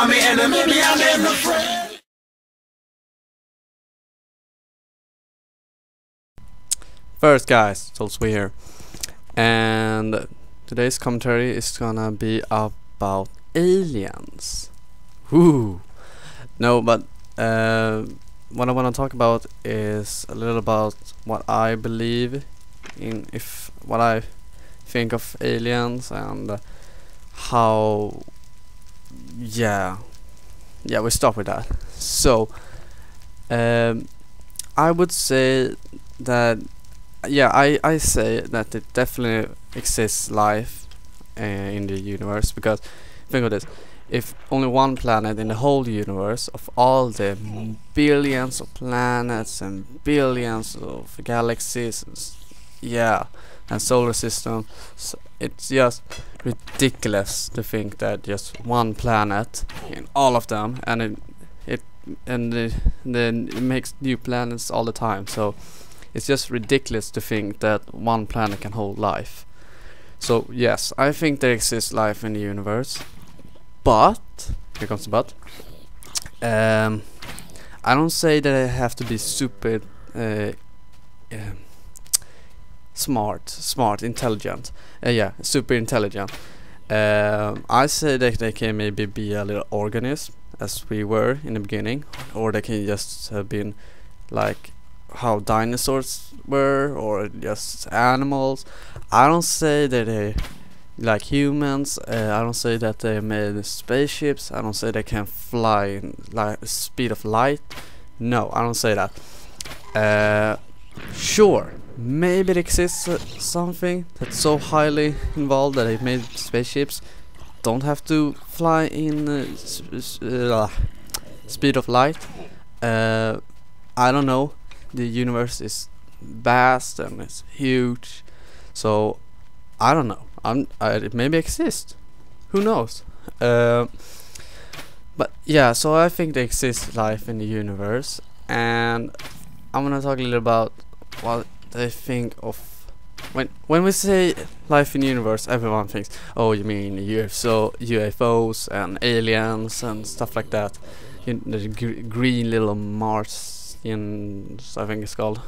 mommy and a maybe I never friend. First guys, Solswe here, and today's commentary is gonna be about aliens. Woo! No, but what I want to talk about is a little about what I believe in, what I think of aliens, and how. Yeah, we start with that. So, I would say that. Yeah, I say that it definitely exists life in the universe, because think of this: if only one planet in the whole universe of all the billions of planets and billions of galaxies, and solar systems, it's just ridiculous to think that just one planet in all of them, and then it makes new planets all the time. So it's just ridiculous to think that one planet can hold life. So yes, I think there exists life in the universe, but here comes the but. I don't say that I have to be super smart, intelligent. Super intelligent. I say that they can maybe be a little organism, as we were in the beginning, or they can just have been like how dinosaurs were, or just animals. I don't say that they like humans. I don't say that they made spaceships. I don't say they can fly in like speed of light. No, I don't say that. Sure, maybe it exists something that's so highly involved that it made spaceships don't have to fly in speed of light. I don't know. The universe is vast and it's huge, so I don't know. It maybe exists. Who knows? But yeah, so I think there exists life in the universe, and I'm gonna talk a little about what they think of when we say life in the universe. Everyone thinks, oh, you mean UFOs and aliens and stuff like that. The green little Martians, I think it's called,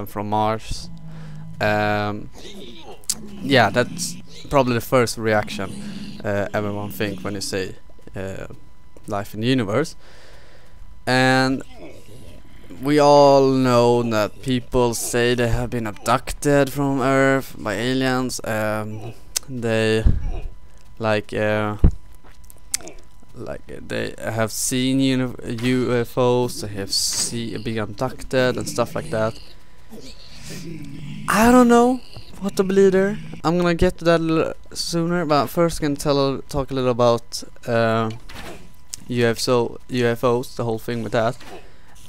from Mars. Yeah, that's probably the first reaction everyone think when you say life in the universe. And we all know that people say they have been abducted from Earth by aliens. They they have seen UFOs, they have been abducted and stuff like that. I don't know what to believe there. I'm gonna get to that a little sooner, but first I'm gonna talk a little about UFOs, the whole thing with that.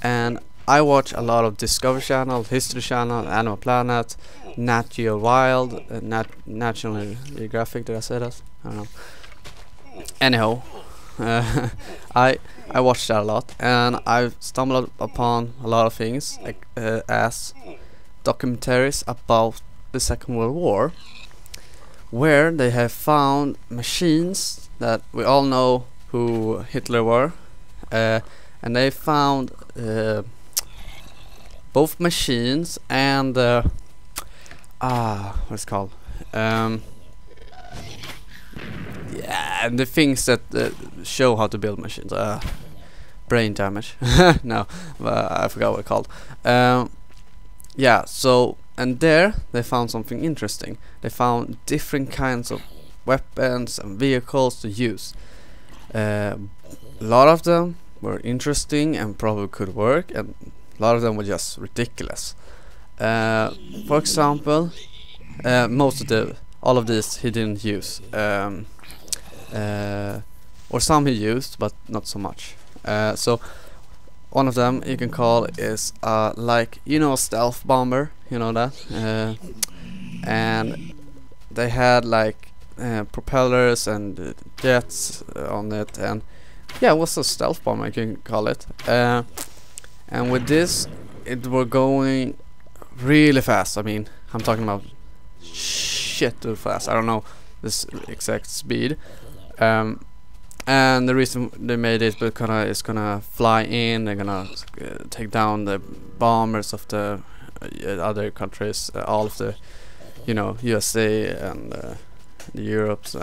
And I watch a lot of Discovery Channel, History Channel, Animal Planet, Nat Geo Wild, National Geographic. Did I say that? I don't know. Anyhow, I watched that a lot, and I've stumbled upon a lot of things, like as documentaries about the Second World War, where they have found machines that we all know who Hitler were, and they found both machines and what's it called? And the things that show how to build machines. Brain damage. No, I forgot what it's called. Yeah, so, and there they found something interesting. They found different kinds of weapons and vehicles to use. A lot of them were interesting and probably could work, and a lot of them were just ridiculous. For example, all of these he didn't use. Or some he used, but not so much. So one of them you can call is like, a stealth bomber, that, and they had like propellers and jets on it, and yeah, it was a stealth bomber, you can call it. And with this, it were going really fast. I mean, I'm talking about shit too fast. I don't know this exact speed. And the reason they made it because it's gonna fly in. They're gonna take down the bombers of the other countries, all of the, you know, USA and the Europes.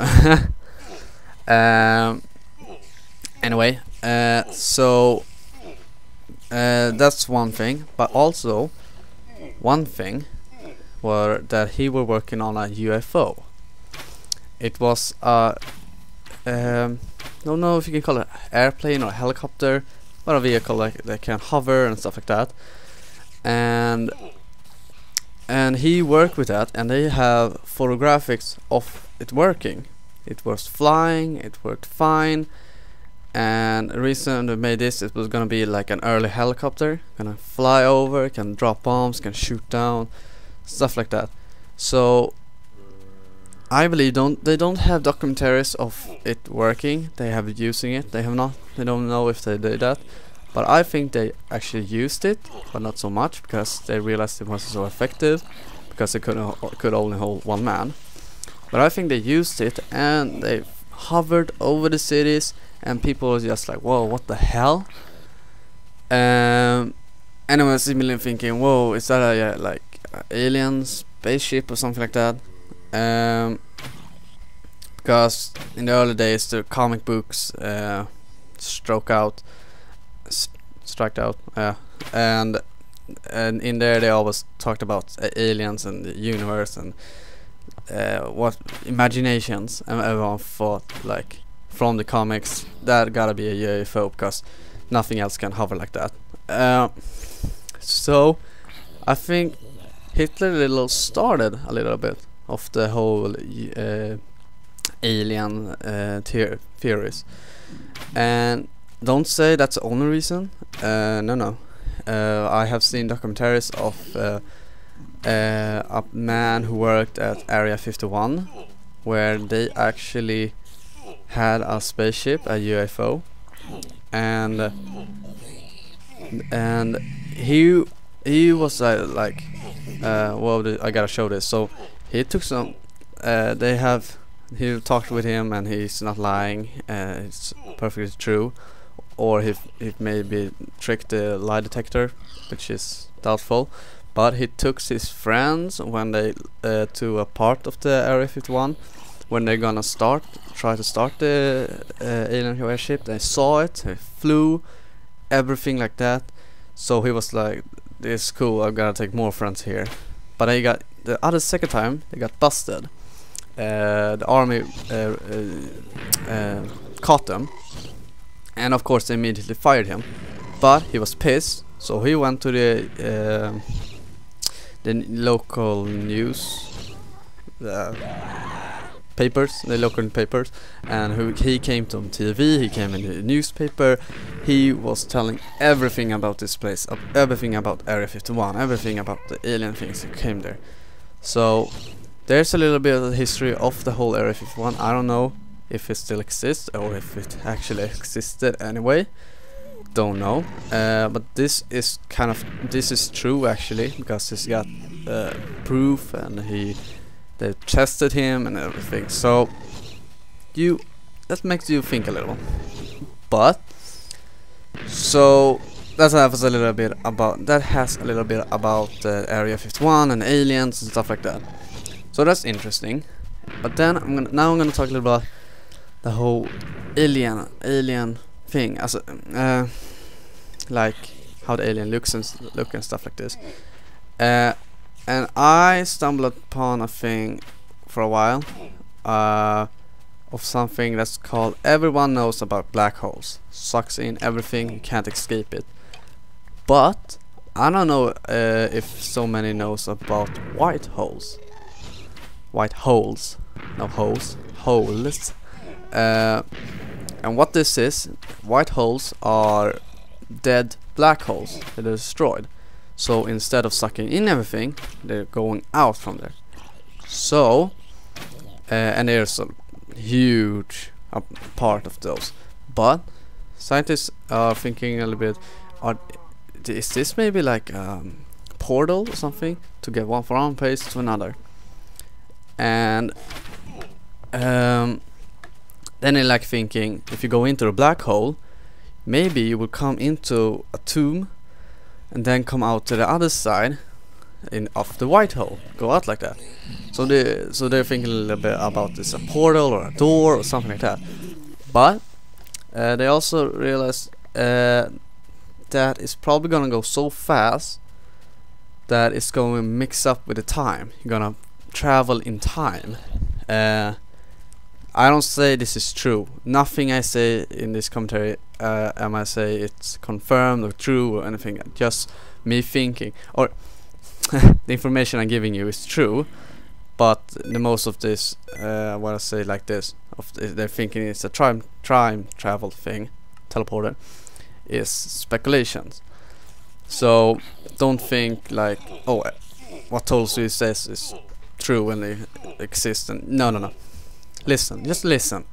Anyway, so that's one thing, but also one thing were that he were working on a UFO. It was don't know if you can call it airplane or helicopter, or a vehicle like that can hover and stuff like that. And he worked with that, and they have photographics of it working. It was flying, it worked fine. And the reason they made this, it was gonna be like an early helicopter, gonna fly over, can drop bombs, can shoot down, stuff like that. So I believe they don't have documentaries of it working. They have it using it. They have not. They don't know if they did that, but I think they actually used it, but not so much because they realized it wasn't so effective because it could only hold one man. But I think they used it and they hovered over the cities, and people were just like, "Whoa, what the hell?" And I was similarly thinking, "Whoa, is that a like alien spaceship or something like that?" Because in the early days the comic books strike out, and in there they always talked about aliens and the universe and what imaginations, and everyone thought like from the comics that gotta be a UFO because nothing else can hover like that. So I think Hitler started a little bit of the whole alien theories, and don't say that's the only reason. No. I have seen documentaries of a man who worked at Area 51, where they actually had a spaceship, a UFO, and he was like well, I gotta show this. So he took some he talked with him, and he's not lying, it's perfectly true, or he maybe tricked the lie detector, which is doubtful. But he took his friends when they to a part of the Area 51 when they're gonna try to start the alien airship. They saw it, they flew, everything like that. So he was like, "This is cool, I've gotta take more friends here." But they got the other second time they got busted. The army caught them, and of course they immediately fired him. But he was pissed, so he went to the local news local papers, and he came to TV, he came in the newspaper, he was telling everything about this place, everything about Area 51, everything about the alien things that came there. So there's a little bit of the history of the whole Area 51. I don't know if it still exists or if it actually existed anyway, don't know, but this is true actually, because he's got proof, and they tested him and everything. So that makes you think a little. But so that has a little bit about Area 51 and aliens and stuff like that. So that's interesting. But then I'm gonna talk a little about the whole alien thing, as like how the alien look and stuff like this. And I stumbled upon a thing for a while of something that's called, everyone knows about black holes. Sucks in everything, you can't escape it. But I don't know if so many knows about white holes. White holes, no holes, holes. And what this is, white holes are dead black holes that are destroyed. So instead of sucking in everything, they're going out from there. So and there's a huge part of those. But scientists are thinking a little bit, is this maybe like portal or something to get one from one place to another? And then they're like thinking, if you go into a black hole, maybe you will come into a tomb and then come out to the other side of the white hole, go out like that. So they're thinking a little bit about this, a portal or a door or something like that. But they also realize that it's probably gonna go so fast that it's going to mix up with the time. You're gonna travel in time. I don't say this is true. Nothing I say in this commentary am I say it's confirmed or true or anything. Just me thinking, or the information I'm giving you is true, but the most of this, what I say like this, they're thinking it's a time travel thing, teleporter, is speculations. So don't think like, oh, what Tolstoy says is true when they exist. And no. Listen, just listen,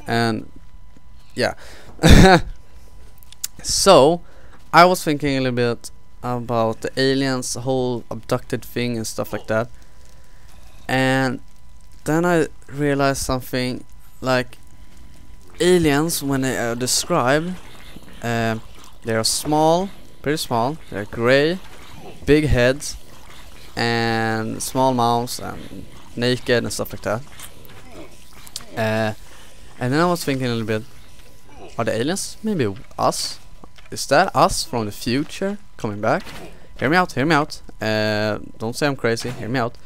and yeah. So I was thinking a little bit about the aliens, the whole abducted thing and stuff like that, and then I realized something. Like, aliens, when they are described, they are small, pretty small. They're gray, big heads, and small mouths, and naked and stuff like that. And then I was thinking a little bit, are the aliens maybe us? Is that us from the future coming back? Hear me out. Don't say I'm crazy, hear me out.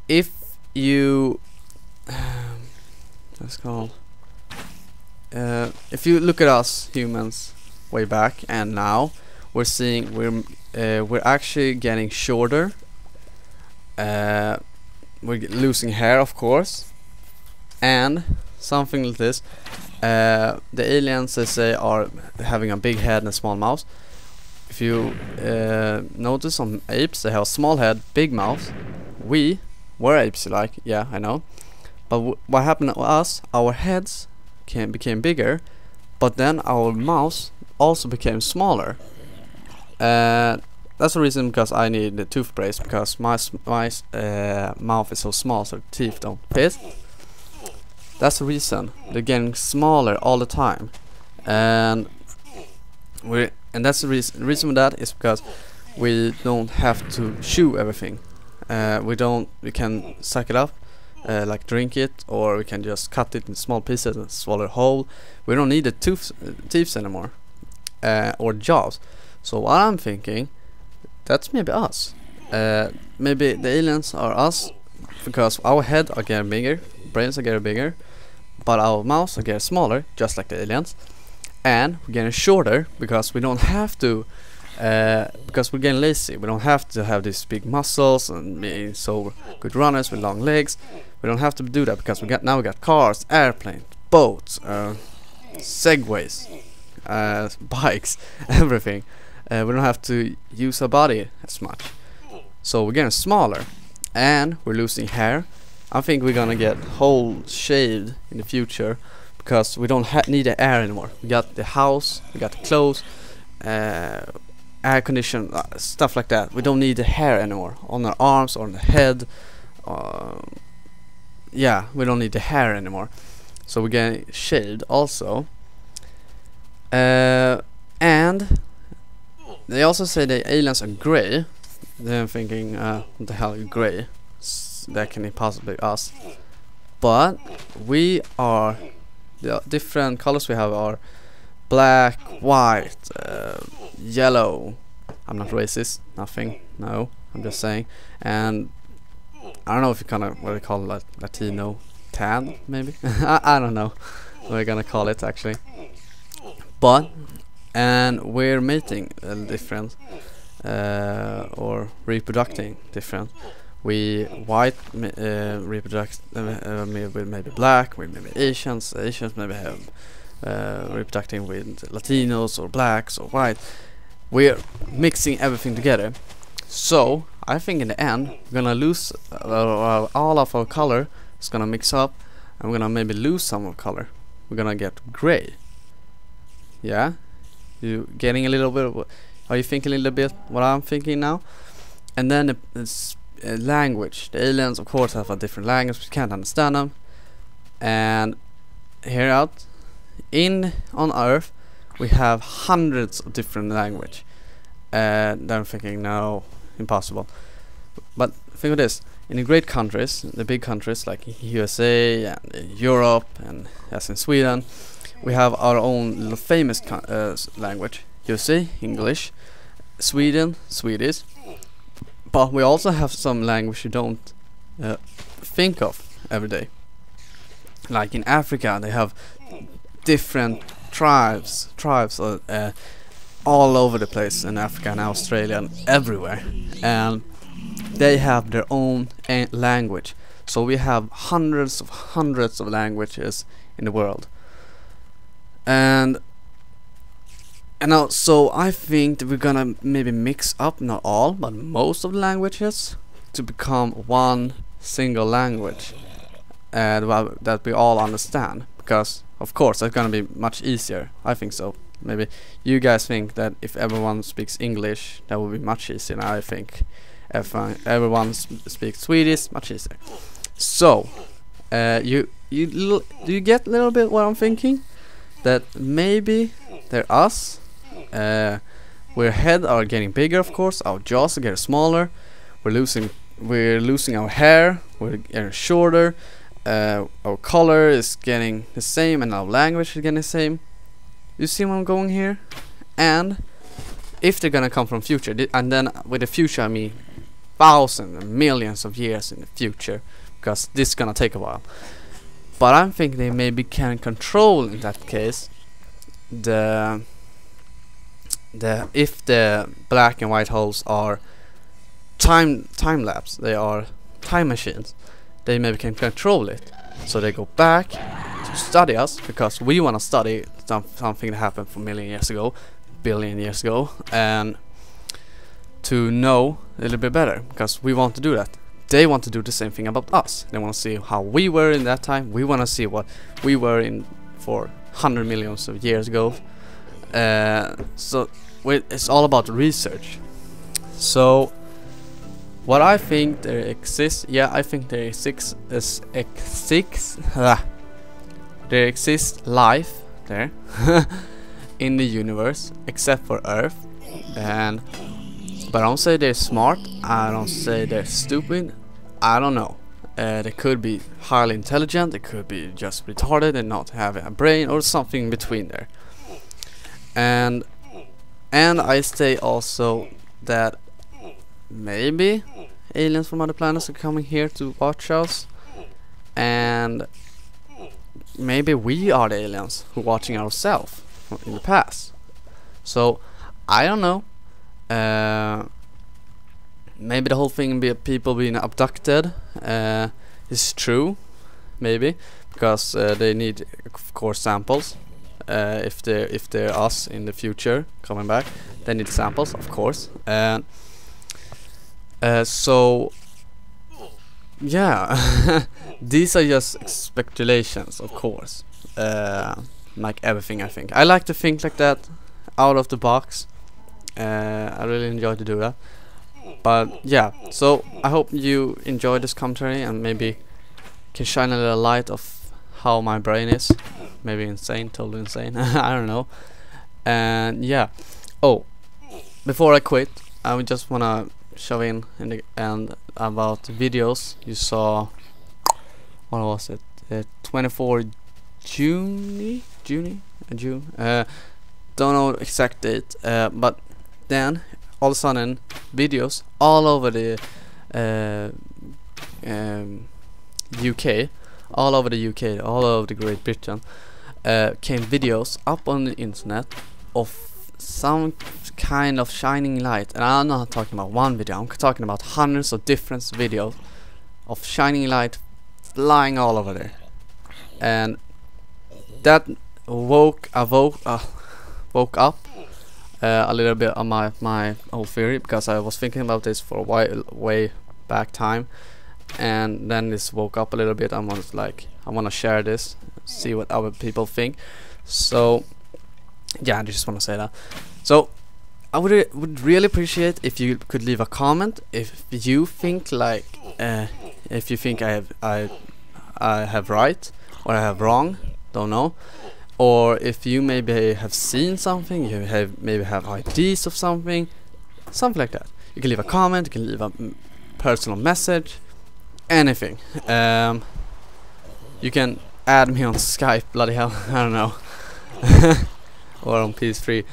If you let's call if you look at us humans way back and now, we're seeing we're actually getting shorter. We're losing hair, of course, and something like this. The aliens, they say, are having a big head and a small mouth. If you notice on apes, they have a small head, big mouth. We're apes, like, yeah, I know. But what happened to us? Our heads became bigger, but then our mouths also became smaller. That's the reason, because I need the toothbrush, because my mouth is so small, so the teeth don't fit. That's the reason. They're getting smaller all the time, and that's the reason for that is because we don't have to chew everything. We can suck it up, like drink it, or we can just cut it in small pieces and swallow it whole. We don't need the teeth anymore, or jaws. So what I'm thinking, that's maybe us. Maybe the aliens are us, because our heads are getting bigger, brains are getting bigger, but our mouths are getting smaller, just like the aliens, and we're getting shorter because we don't have to, because we're getting lazy. We don't have to have these big muscles and being so good runners with long legs. We don't have to do that because we got cars, airplanes, boats, segways, bikes, everything. We don't have to use our body as much, so we're getting smaller, and we're losing hair. I think we're gonna get whole shaved in the future, because we don't need the air anymore. We got the house, we got the clothes, air condition, stuff like that. We don't need the hair anymore on our arms or on the head. Yeah, we don't need the hair anymore, so we're getting shaved also. And they also say the aliens are grey. Then I'm thinking, what the hell is grey? That can possibly be us. But we are, the different colors we have are black, white, yellow. I'm not racist, nothing, no, I'm just saying. And I don't know if you kind of, what do you call it, Latino, tan, maybe? I don't know what we're gonna call it actually. But, and we're mating different, or reproducing different. We white reproduct with maybe black, with maybe Asians maybe have reproducting with Latinos or blacks or white. We're mixing everything together. So I think in the end we're gonna lose all of our color. It's gonna mix up, and we're gonna maybe lose some of color. We're gonna get gray. Yeah, you getting a little bit? Are you thinking a little bit what I'm thinking now? And then language. The aliens, of course, have a different language. We can't understand them. And here out on Earth we have hundreds of different language. Then I'm thinking, no, impossible. But think of this: in the great countries, the big countries like USA and Europe, and as in Sweden, we have our own little famous language. USA, English; Sweden, Swedish. But we also have some language you don't think of every day. Like in Africa, they have different tribes all over the place in Africa and Australia and everywhere, and they have their own language. So we have hundreds of languages in the world, and now, so I think that we're gonna maybe mix up, not all, but most of the languages to become one single language that we all understand. Because of course that's gonna be much easier. I think so. Maybe you guys think that if everyone speaks English, that would be much easier. And I think if everyone speaks Swedish, much easier. So do you get a little bit what I'm thinking? That maybe they're us. Our head are getting bigger, of course. Our jaws are getting smaller. We're losing our hair. We're getting shorter. Our color is getting the same, and our language is getting the same. You see where I'm going here? And if they're gonna come from future, and then with the future I mean thousands and millions of years in the future, because this is gonna take a while. But I'm thinking they maybe can control, in that case, if the black and white holes are time lapse, they are time machines, they maybe can control it. So they go back to study us, because we want to study something that happened for billion years ago, and to know a little bit better, because we want to do that. They want to do the same thing about us. They want to see how we were in that time. We want to see what we were in for 100 millions of years ago. So it's all about research. So what I think there exists, I think there exists life there in the universe, except for Earth. But I don't say they're smart, I don't say they're stupid, I don't know. They could be highly intelligent, they could be just retarded and not have a brain, or something in between there. And I say also that maybe aliens from other planets are coming here to watch us, and maybe we are the aliens who are watching ourselves in the past. So I don't know. Maybe the whole thing be people being abducted is true, maybe, because they need, of course, samples. If they're us in the future coming back, they need samples, of course. So yeah, these are just speculations, of course. Like everything, I think. I like to think like that, out of the box. I really enjoy to do that. But yeah, so I hope you enjoy this commentary and maybe can shine a little light of how my brain is. Maybe insane, totally insane. I don't know. And yeah. Oh, before I quit, I would just wanna shove in the end about videos. You saw, what was it? 24 June. Don't know exact date. But then all of a sudden, videos all over the UK, all over the Great Britain, came videos up on the internet of some kind of shining light. And I'm not talking about one video, I'm talking about hundreds of different videos of shining light flying all over there. And that woke up a little bit on my whole theory, because I was thinking about this for a while, way back time, and then this woke up a little bit. I was like, I want to share this, see what other people think. So yeah, I just want to say that. So I would really appreciate if you could leave a comment if you think like if you think I have right, or I have wrong, don't know. Or if you maybe have seen something, you maybe have ideas of something like that. You can leave a comment, you can leave a personal message, anything. You can add me on Skype, bloody hell, I don't know. Or on PS3,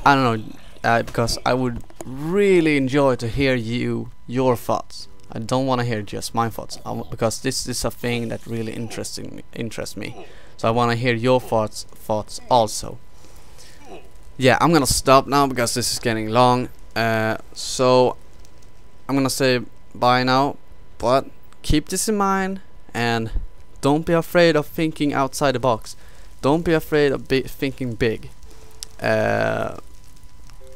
I don't know, because I would really enjoy to hear your thoughts. I don't want to hear just my thoughts, because this is a thing that really interests me. So I want to hear your thoughts also. Yeah, I'm gonna stop now because this is getting long. So I'm gonna say bye now, but keep this in mind and don't be afraid of thinking outside the box. Don't be afraid of thinking big.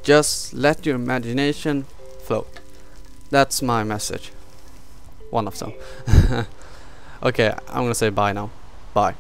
Just let your imagination float. That's my message. One of them. Okay, I'm gonna say bye now. Bye.